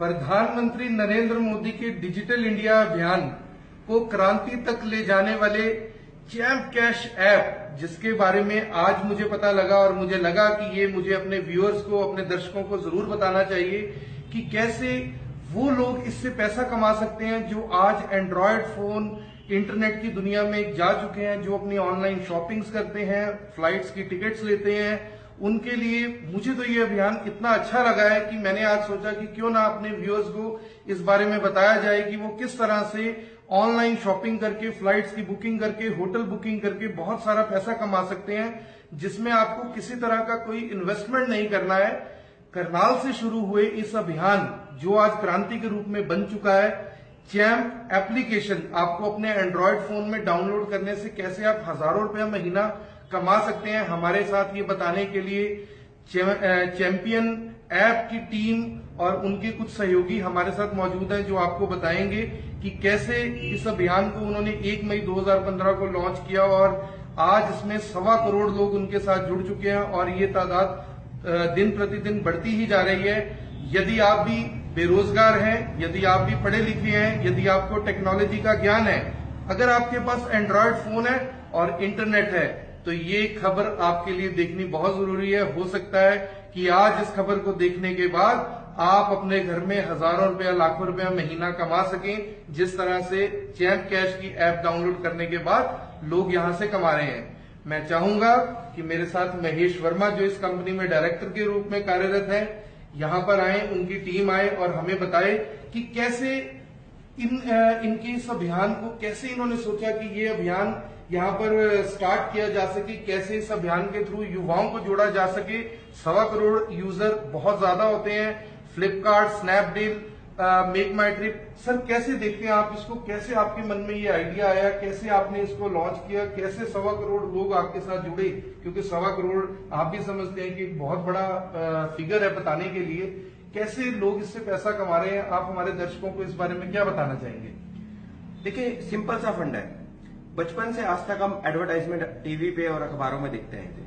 प्रधानमंत्री नरेंद्र मोदी के digital India अभियान को क्रांति तक ले जाने वाले चैम्प कैश ऐप, जिसके बारे में आज मुझे पता लगा और मुझे लगा कि ये मुझे अपने व्यूअर्स को, अपने दर्शकों को जरूर बताना चाहिए कि कैसे वो लोग इससे पैसा कमा सकते हैं जो आज एंड्रॉयड फोन, इंटरनेट की दुनिया में जा चुके हैं, जो अपनी ऑनलाइन शॉपिंग्स करते हैं, फ्लाइट्स की टिकट्स लेते हैं। उनके लिए मुझे तो ये अभियान इतना अच्छा लगा है कि मैंने आज सोचा कि क्यों ना अपने व्यूअर्स को इस बारे में बताया जाए कि वो किस तरह से ऑनलाइन शॉपिंग करके, फ्लाइट्स की बुकिंग करके, होटल बुकिंग करके बहुत सारा पैसा कमा सकते हैं, जिसमें आपको किसी तरह का कोई इन्वेस्टमेंट नहीं करना है। करनाल से शुरू हुए इस अभियान, जो आज क्रांति के रूप में बन चुका है, चैम्प एप्लीकेशन आपको अपने एंड्रॉयड फोन में डाउनलोड करने से कैसे आप हजारों रुपया महीना कमा सकते हैं, हमारे साथ ये बताने के लिए चैंपियन ऐप की टीम और उनके कुछ सहयोगी हमारे साथ मौजूद हैं, जो आपको बताएंगे कि कैसे इस अभियान को उन्होंने 1 मई 2015 को लॉन्च किया और आज इसमें 1.25 करोड़ लोग उनके साथ जुड़ चुके हैं और ये तादाद दिन प्रतिदिन बढ़ती ही जा रही है। यदि आप भी बेरोजगार हैं, यदि आप भी पढ़े लिखे हैं, यदि आपको टेक्नोलॉजी का ज्ञान है, अगर आपके पास एंड्रॉयड फोन है और इंटरनेट है, तो ये खबर आपके लिए देखनी बहुत जरूरी है। हो सकता है कि आज इस खबर को देखने के बाद आप अपने घर में हजारों रुपया, लाखों रुपया महीना कमा सकें, जिस तरह से चैम्प कैश की ऐप डाउनलोड करने के बाद लोग यहां से कमा रहे हैं। मैं चाहूंगा कि मेरे साथ महेश वर्मा, जो इस कंपनी में डायरेक्टर के रूप में कार्यरत है, यहां पर आए, उनकी टीम आए और हमें बताए कि कैसे इनके इस अभियान को, कैसे इन्होंने सोचा कि ये अभियान यहाँ पर स्टार्ट किया जा सके, कैसे इस अभियान के थ्रू युवाओं को जोड़ा जा सके। 1.25 करोड़ यूजर बहुत ज्यादा होते हैं। फ्लिपकार्ट, स्नैपडील, मेक माई ट्रिप, सर कैसे देखते हैं आप इसको? कैसे आपके मन में ये आइडिया आया? कैसे आपने इसको लॉन्च किया? कैसे 1.25 करोड़ लोग आपके साथ जुड़े? क्योंकि 1.25 करोड़ आप भी समझते हैं कि एक बहुत बड़ा फिगर है बताने के लिए। कैसे लोग इससे पैसा कमा रहे हैं? आप हमारे दर्शकों को इस बारे में क्या बताना चाहेंगे? देखिए, सिंपल सा फंड है। बचपन से आज तक हम एडवर्टाइजमेंट टीवी पे और अखबारों में देखते हैं,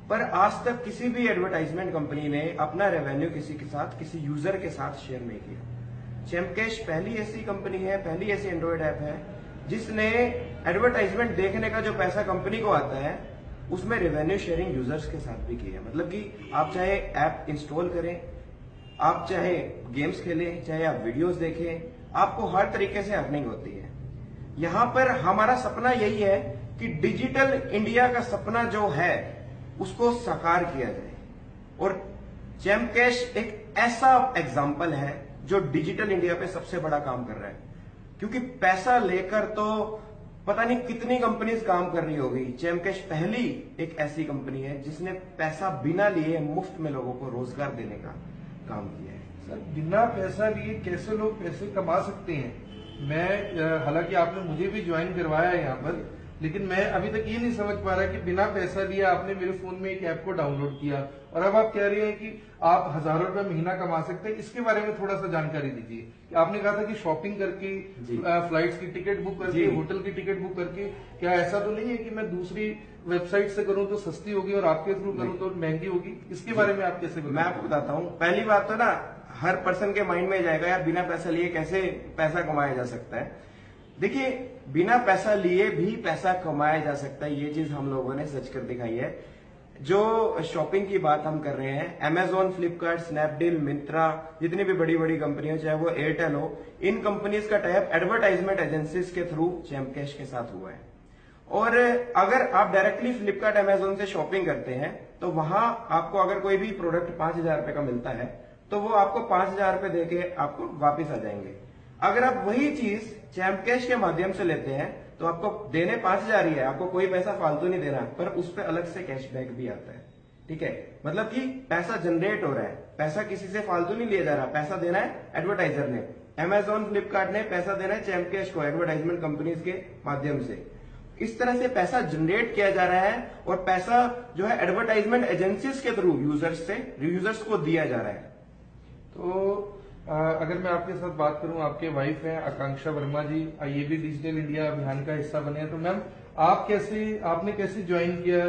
पर आज तक किसी भी एडवर्टाइजमेंट कंपनी ने अपना रेवेन्यू किसी के साथ, किसी यूजर के साथ शेयर नहीं किया। चैम्पकैश पहली ऐसी कंपनी है, पहली ऐसी एंड्रॉयड ऐप है जिसने एडवर्टाइजमेंट देखने का जो पैसा कंपनी को आता है, उसमें रेवेन्यू शेयरिंग यूजर्स के साथ भी की है। मतलब कि आप चाहे ऐप इंस्टॉल करें, आप चाहे गेम्स खेलें, चाहे आप वीडियोस देखें, आपको हर तरीके से अर्निंग होती है। यहां पर हमारा सपना यही है कि डिजिटल इंडिया का सपना जो है उसको साकार किया जाए, और चैम्पकैश एक ऐसा एग्जाम्पल है जो डिजिटल इंडिया पे सबसे बड़ा काम कर रहा है। क्योंकि पैसा लेकर तो पता नहीं कितनी कंपनीज काम कर रही होगी, चैम्पकैश पहली एक ऐसी कंपनी है जिसने पैसा बिना लिए मुफ्त में लोगों को रोजगार देने का काम किया है। सर, बिना पैसा लिए कैसे लोग पैसे कमा सकते हैं? मैं हालांकि आपने मुझे भी ज्वाइन करवाया है यहाँ पर, लेकिन मैं अभी तक ये नहीं समझ पा रहा कि बिना पैसा लिए आपने मेरे फोन में एक ऐप को डाउनलोड किया और अब आप कह रहे हैं कि आप हजारों रुपए महीना कमा सकते हैं। इसके बारे में थोड़ा सा जानकारी दीजिए। आपने कहा था कि शॉपिंग करके, फ्लाइट्स की टिकट बुक करके, होटल की टिकट बुक करके, क्या ऐसा तो नहीं है कि मैं दूसरी वेबसाइट से करूं तो सस्ती होगी और आपके थ्रू करूं तो महंगी होगी? इसके बारे में आप कैसे? मैं आपको बताता हूँ। पहली बात तो ना, हर पर्सन के माइंड में जाएगा यार बिना पैसा लिए कैसे पैसा कमाया जा सकता है। देखिए, बिना पैसा लिए भी पैसा कमाया जा सकता है, ये चीज हम लोगों ने सच कर दिखाई है। जो शॉपिंग की बात हम कर रहे हैं, अमेजोन, फ्लिपकार्ट, स्नैपडील, मिंत्रा, जितनी भी बड़ी बड़ी कंपनी हो, चाहे वो एयरटेल हो, इन कंपनीज का टाइप एडवर्टाइजमेंट एजेंसीज के थ्रू चैम्पकैश के साथ हुआ है। और अगर आप डायरेक्टली फ्लिपकार्ट, अमेजोन से शॉपिंग करते हैं तो वहां आपको अगर कोई भी प्रोडक्ट 5,000 रुपए का मिलता है तो वो आपको 5,000 रुपए देके आपको वापिस आ जाएंगे। अगर आप वही चीज चैम्पकैश के माध्यम से लेते हैं तो आपको देने 5,000 ही है, आपको कोई पैसा फालतू नहीं देना, पर उस पर अलग से कैशबैक भी आता है। ठीक है, मतलब कि पैसा जनरेट हो रहा है, पैसा किसी से फालतू नहीं लिया जा रहा, पैसा देना है एडवर्टाइजर ने। अमेजोन, फ्लिपकार्ट ने पैसा देना है चैम्पकैश को एडवर्टाइजमेंट कंपनीज के माध्यम से। इस तरह से पैसा जनरेट किया जा रहा है और पैसा जो है एडवर्टाइजमेंट एजेंसीज के थ्रू यूजर्स को दिया जा रहा है। तो अगर मैं आपके साथ बात करूं, आपके वाइफ हैं आकांक्षा वर्मा जी, ये भी डिजिटल इंडिया अभियान का हिस्सा बने हैं, तो मैम आपने कैसे ज्वाइन किया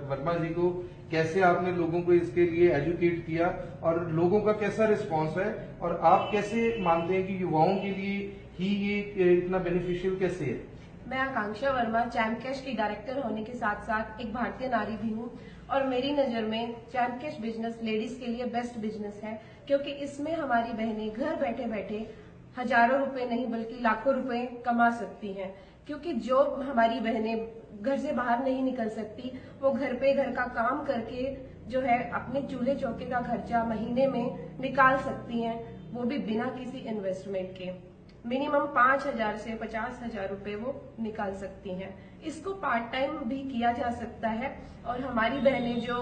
वर्मा जी को? कैसे आपने लोगों को इसके लिए एजुकेट किया और लोगों का कैसा रिस्पांस है, और आप कैसे मानते हैं कि युवाओं के लिए ही ये इतना बेनिफिशियल कैसे है? मैं आकांक्षा वर्मा चैम्प कैश की डायरेक्टर होने के साथ साथ एक भारतीय नारी भी हूँ और मेरी नजर में चैम्प कैश बिजनेस लेडीज के लिए बेस्ट बिजनेस है, क्योंकि इसमें हमारी बहनें घर बैठे बैठे हजारों रुपए नहीं बल्कि लाखों रुपए कमा सकती हैं। क्योंकि जो हमारी बहनें घर से बाहर नहीं निकल सकती, वो घर पे घर का काम करके जो है अपने चूल्हे चौके का खर्चा महीने में निकाल सकती हैं, वो भी बिना किसी इन्वेस्टमेंट के। मिनिमम 5,000 से 50,000 रुपए वो निकाल सकती हैं। इसको पार्ट टाइम भी किया जा सकता है और हमारी बहनें जो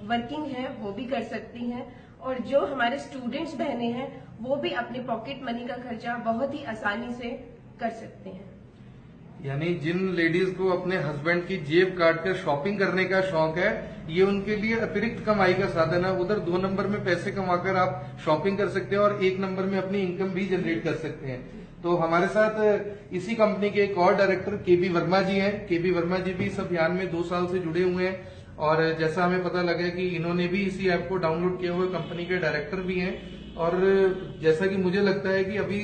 वर्किंग हैं वो भी कर सकती हैं, और जो हमारे स्टूडेंट्स बहनें हैं वो भी अपनी पॉकेट मनी का खर्चा बहुत ही आसानी से कर सकते हैं। यानी जिन लेडीज को अपने हस्बैंड की जेब काट कर शॉपिंग करने का शौक है, ये उनके लिए अतिरिक्त कमाई का साधन है। उधर 2 नंबर में पैसे कमाकर आप शॉपिंग कर सकते हैं और 1 नंबर में अपनी इनकम भी जनरेट कर सकते हैं। तो हमारे साथ इसी कंपनी के एक और डायरेक्टर केबी वर्मा जी हैं। केबी वर्मा जी भी इस अभियान में 2 साल से जुड़े हुए हैं और जैसा हमें पता लगा कि इन्होंने भी इसी ऐप को डाउनलोड किए हुए कंपनी के डायरेक्टर भी हैं। और जैसा कि मुझे लगता है कि अभी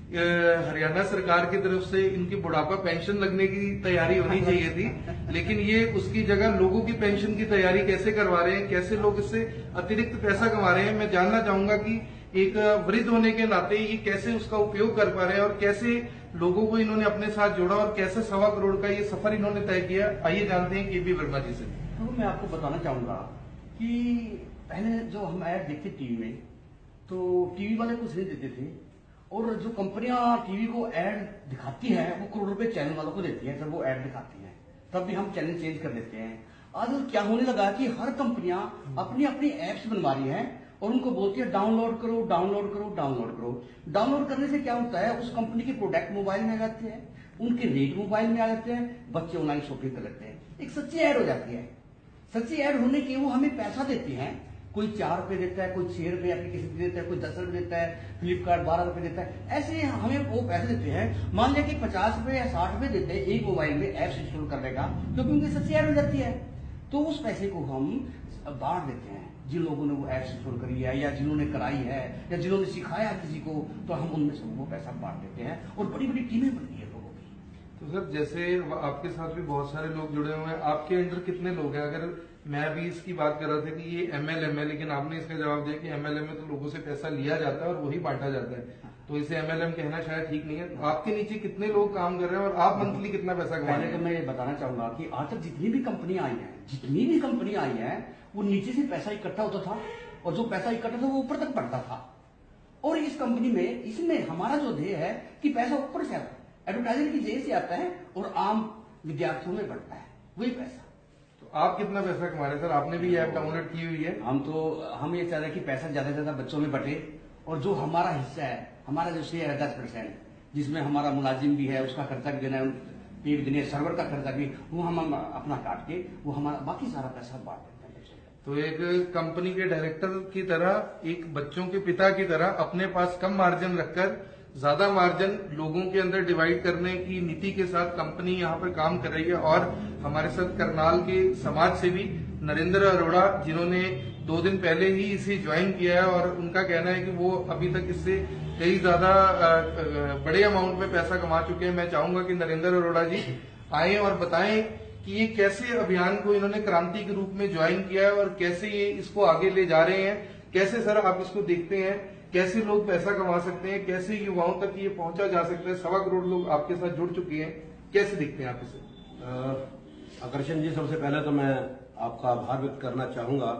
हरियाणा सरकार की तरफ से इनकी बुढ़ापा पेंशन लगने की तैयारी होनी चाहिए थी, लेकिन ये उसकी जगह लोगों की पेंशन की तैयारी कैसे करवा रहे हैं, कैसे लोग इससे अतिरिक्त पैसा कमा रहे हैं। मैं जानना चाहूंगा कि एक वृद्ध होने के नाते ये कैसे उसका उपयोग कर पा रहे हैं और कैसे लोगों को इन्होंने अपने साथ जोड़ा और कैसे 1.25 करोड़ का ये सफर इन्होंने तय किया। आइए जानते हैं केबी वर्मा जी से। तो मैं आपको बताना चाहूंगा कि पहले जो हम ऐड देखते टीवी में, तो टीवी वाले कुछ नहीं देते थे, और जो कंपनियां टीवी को ऐड दिखाती हैं वो करोड़ रुपए चैनल वालों को देती हैं, जब वो ऐड दिखाती हैं तब भी हम चैनल चेंज कर देते हैं। आज क्या होने लगा कि हर कंपनियां अपनी अपनी एप्स बनवा रही हैं और उनको बोलती है डाउनलोड करो डाउनलोड करो डाउनलोड करो। डाउनलोड करने से क्या होता है, उस कंपनी के प्रोडक्ट मोबाइल में आ जाते हैं, उनके रेट मोबाइल में आ जाते हैं, बच्चे ऑनलाइन शॉपिंग कर लेते हैं, एक सच्ची ऐड हो जाती है। सच्ची ऐड होने के वो हमें पैसा देते हैं, कोई 4 रुपए देता है, कोई 6 रुपए एप्लीकेशन देता है, कोई 10 रुपए देता है, फ्लिपकार्ट 12 रुपए देता है, ऐसे हमें वो पैसे देते हैं। मान लिया कि 50 रुपए या 60 रुपए देते हैं एक मोबाइल में ऐप्स इंस्टॉल करने का, क्योंकि उनकी सच्ची ऐड हो जाती है। तो उस पैसे को हम बांट देते हैं जिन लोगों ने वो ऐप्स इंस्टॉल करी है या जिन्होंने कराई है या जिन्होंने सिखाया किसी को, तो हम उनमें से वो पैसा बांट देते हैं और बड़ी बड़ी टीमें बनती है लोगों की। तो सर जैसे आपके साथ भी बहुत सारे लोग जुड़े हुए हैं, आपके अंडर कितने लोग हैं? अगर मैं अभी इसकी बात कर रहा था कि ये MLM है, लेकिन आपने इसका जवाब दिया कि MLM में तो लोगों से पैसा लिया जाता है और वही बांटा जाता है, तो इसे MLM कहना शायद ठीक नहीं है। तो आपके नीचे कितने लोग काम कर रहे हैं और आप मंथली कितना पैसा कमा रहे पहले हैं? तो मैं ये बताना चाहूंगा कि आज तक जितनी भी कंपनियां आई हैं वो नीचे से पैसा इकट्ठा होता था और जो पैसा इकट्ठा था वो ऊपर तक बढ़ता था। और इस कंपनी में इसमें हमारा जो ध्येय है कि पैसा ऊपर से आता है, एडवर्टाइजर की जेब से आता है और आम विद्यार्थियों में बढ़ता है वही पैसा। तो आप कितना पैसा कमा रहे हैं सर? आपने भी ये ऐप डाउनलोड की हुई है। हम ये चाह रहे हैं कि पैसा ज्यादा से ज्यादा बच्चों में बटे और जो हमारा हिस्सा है, हमारा जो शेयर है 10%, जिसमें हमारा मुलाजिम भी है, उसका खर्चा भी देना है, पे भी देना है, सर्वर का खर्चा भी, वो हम अपना काट के वो हमारा बाकी सारा पैसा बांट देते हैं। तो एक कंपनी के डायरेक्टर की तरह, एक बच्चों के पिता की तरह अपने पास कम मार्जिन रखकर ज्यादा मार्जिन लोगों के अंदर डिवाइड करने की नीति के साथ कंपनी यहाँ पर काम कर रही है। और हमारे साथ करनाल के समाज सेवी नरेंद्र अरोड़ा, जिन्होंने 2 दिन पहले ही इसे ज्वाइन किया है और उनका कहना है कि वो अभी तक इससे कई ज्यादा बड़े अमाउंट में पैसा कमा चुके हैं। मैं चाहूंगा कि नरेंद्र अरोड़ा जी आए और बताएं कि ये कैसे अभियान को इन्होंने क्रांति के रूप में ज्वाइन किया है और कैसे ये इसको आगे ले जा रहे हैं। कैसे सर आप इसको देखते हैं, कैसे लोग पैसा कमा सकते हैं, कैसे युवाओं तक ये पहुंचा जा सकता है? 1.25 करोड़ लोग आपके साथ जुड़ चुके हैं, कैसे देखते हैं आप इसे? आकर्षण जी, सबसे पहले तो मैं आपका आभार व्यक्त करना चाहूंगा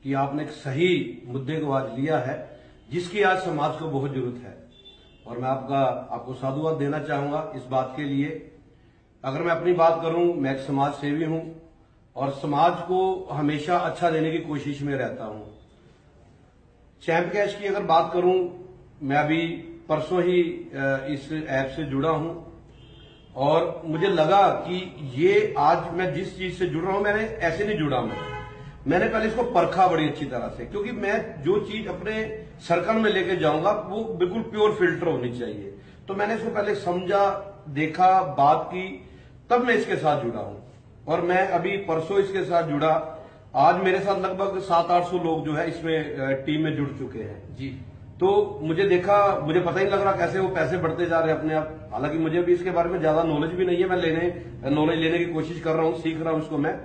कि आपने एक सही मुद्दे को आज लिया है जिसकी आज समाज को बहुत जरूरत है, और मैं आपको साधुवाद देना चाहूंगा इस बात के लिए। अगर मैं अपनी बात करूं, मैं एक समाज सेवी हूं और समाज को हमेशा अच्छा देने की कोशिश में रहता हूं। चैम्प कैश की अगर बात करूं, मैं अभी परसों ही इस ऐप से जुड़ा हूं और मुझे लगा कि ये आज मैं जिस चीज से जुड़ रहा हूं, मैंने ऐसे नहीं जुड़ा। मैंने पहले इसको परखा बड़ी अच्छी तरह से, क्योंकि मैं जो चीज अपने सर्कल में लेके जाऊंगा वो बिल्कुल प्योर फिल्टर होनी चाहिए। तो मैंने इसको पहले समझा, देखा, बात की, तब मैं इसके साथ जुड़ा हूं। और मैं अभी परसों इसके साथ जुड़ा। आज मेरे साथ लगभग 700-800 लोग जो है इसमें टीम में जुड़ चुके हैं जी। तो मुझे पता ही नहीं लग रहा कैसे वो पैसे बढ़ते जा रहे हैं अपने आप। हालांकि मुझे भी इसके बारे में ज्यादा नॉलेज भी नहीं है, मैं नॉलेज लेने की कोशिश कर रहा हूँ, सीख रहा हूँ इसको मैं।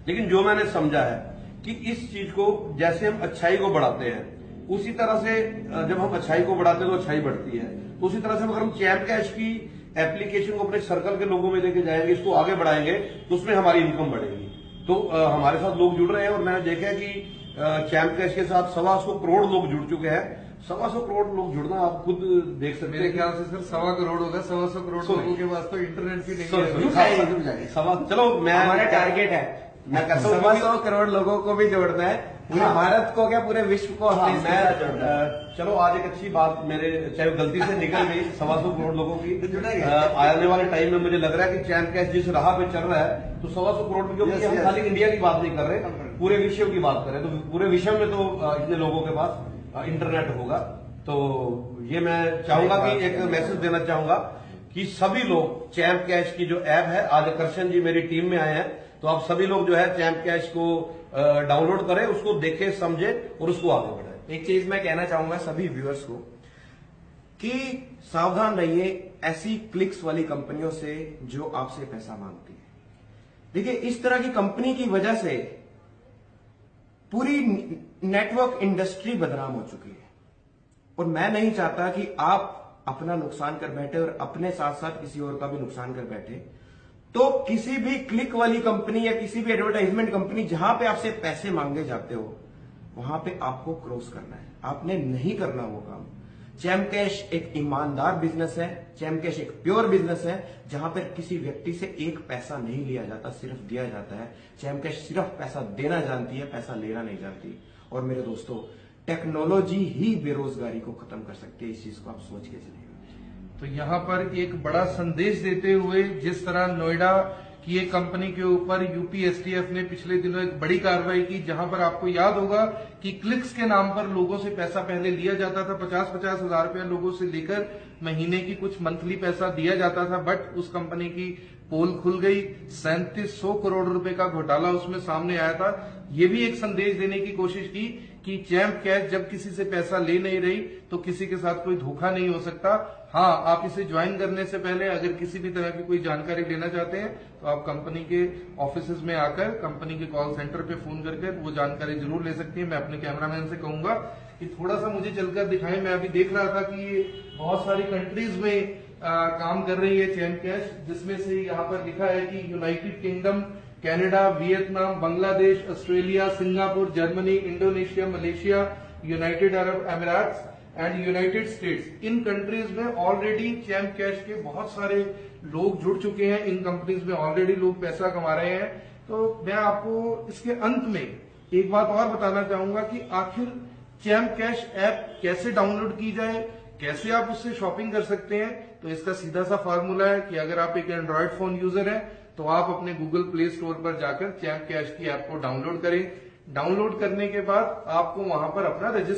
लेकिन जो मैंने समझा है कि इस चीज को जैसे हम अच्छाई को बढ़ाते हैं, उसी तरह से जब हम अच्छाई को बढ़ाते हैं तो अच्छाई बढ़ती है। तो उसी तरह से अगर हम चैम्प कैश की एप्लीकेशन को अपने सर्कल के लोगों में लेके जाएंगे, इसको आगे बढ़ाएंगे, तो उसमें हमारी इनकम बढ़ेगी। तो हमारे साथ लोग जुड़ रहे हैं और मैंने देखा है कि चैम्प कैश के साथ 125 करोड़ लोग जुड़ चुके हैं। 125 करोड़ लोग जुड़ना आप खुद देख सकते हैं। मेरे ख्याल से सर 1.25 करोड़ होगा। 125 करोड़ लोगों के पास तो इंटरनेट भी नहीं है। जुड़ जाएंगे। चलो मैं हमारा टारगेट है, मैं कहता हूँ 125 करोड़ लोगों को भी जोड़ना है, पूरे भारत को क्या पूरे विश्व को हमने इसके साथ जोड़ना है। चलो आज एक अच्छी बात मेरे चाहे गलती से निकल गई 125 करोड़ लोगों की आने वाले टाइम में मुझे लग रहा है कि चैम्प कैश जिस राह पे चल रहा है तो 125 करोड़ में, क्योंकि हम खाली इंडिया की बात नहीं कर रहे, पूरे विश्व की बात कर रहे हैं। तो पूरे विश्व में तो इतने लोगों के पास इंटरनेट होगा। तो ये मैं चाहूंगा कि एक मैसेज देना चाहूंगा कि सभी लोग चैम्प कैश की जो ऐप है, आज आकर्षण जी मेरी टीम में आए हैं, तो आप सभी लोग जो है चैम्प कैश को डाउनलोड करें, उसको देखें, समझें और उसको आगे बढ़ाएं। एक चीज मैं कहना चाहूंगा सभी व्यूअर्स को कि सावधान रहिए ऐसी क्लिक्स वाली कंपनियों से जो आपसे पैसा मांगती है। देखिए, इस तरह की कंपनी की वजह से पूरी नेटवर्क इंडस्ट्री बदनाम हो चुकी है और मैं नहीं चाहता कि आप अपना नुकसान कर बैठे और अपने साथ साथ किसी और का भी नुकसान कर बैठे। तो किसी भी क्लिक वाली कंपनी या किसी भी एडवर्टाइजमेंट कंपनी जहां पे आपसे पैसे मांगे जाते हो, वहां पे आपको क्रॉस करना है, आपने नहीं करना वो काम। चैम्प कैश एक ईमानदार बिजनेस है, चैम्प कैश एक प्योर बिजनेस है जहां पर किसी व्यक्ति से एक पैसा नहीं लिया जाता, सिर्फ दिया जाता है। चैम्प कैश सिर्फ पैसा देना जानती है, पैसा लेना नहीं जानती। और मेरे दोस्तों, टेक्नोलॉजी ही बेरोजगारी को खत्म कर सकती है, इस चीज को आप सोच के चलिए। तो यहाँ पर एक बड़ा संदेश देते हुए, जिस तरह नोएडा की एक कंपनी के ऊपर यूपीएसटीएफ ने पिछले दिनों एक बड़ी कार्रवाई की, जहां पर आपको याद होगा कि क्लिक्स के नाम पर लोगों से पैसा पहले लिया जाता था, 50-50 हजार रुपया लोगों से लेकर महीने की कुछ मंथली पैसा दिया जाता था। बट उस कंपनी की पोल खुल गई, 3700 करोड़ रुपए का घोटाला उसमें सामने आया था। ये भी एक संदेश देने की कोशिश की कि चैम्प कैश जब किसी से पैसा ले नहीं रही तो किसी के साथ कोई धोखा नहीं हो सकता। हाँ, आप इसे ज्वाइन करने से पहले अगर किसी भी तरह की कोई जानकारी लेना चाहते हैं तो आप कंपनी के ऑफिसेज में आकर कंपनी के कॉल सेंटर पे फोन करके वो जानकारी जरूर ले सकती है। मैं अपने कैमरामैन से कहूंगा कि थोड़ा सा मुझे चलकर दिखाएं। मैं अभी देख रहा था कि ये बहुत सारी कंट्रीज में काम कर रही है चैम्प कैश, जिसमें से यहाँ पर लिखा है कि United Kingdom, Canada, Vietnam, Bangladesh, Australia, Singapore, Germany, Indonesia, Malaysia, United Arab Emirates and United States. इन कंट्रीज में ऑलरेडी चैम्प कैश के बहुत सारे लोग जुड़ चुके हैं। इन कंपनीज में ऑलरेडी लोग पैसा कमा रहे हैं। तो मैं आपको इसके अंत में एक बात और बताना चाहूंगा कि आखिर चैम्प कैश ऐप कैसे डाउनलोड की जाए, कैसे आप उससे शॉपिंग कर सकते हैं। तो इसका सीधा सा फार्मूला है कि अगर आप एक एंड्रॉयड फोन यूजर हैं तो आप अपने गूगल प्ले स्टोर पर जाकर चैम्प कैश की ऐप को डाउनलोड करें। डाउनलोड करने के बाद आपको वहां पर अपना रजिस्टर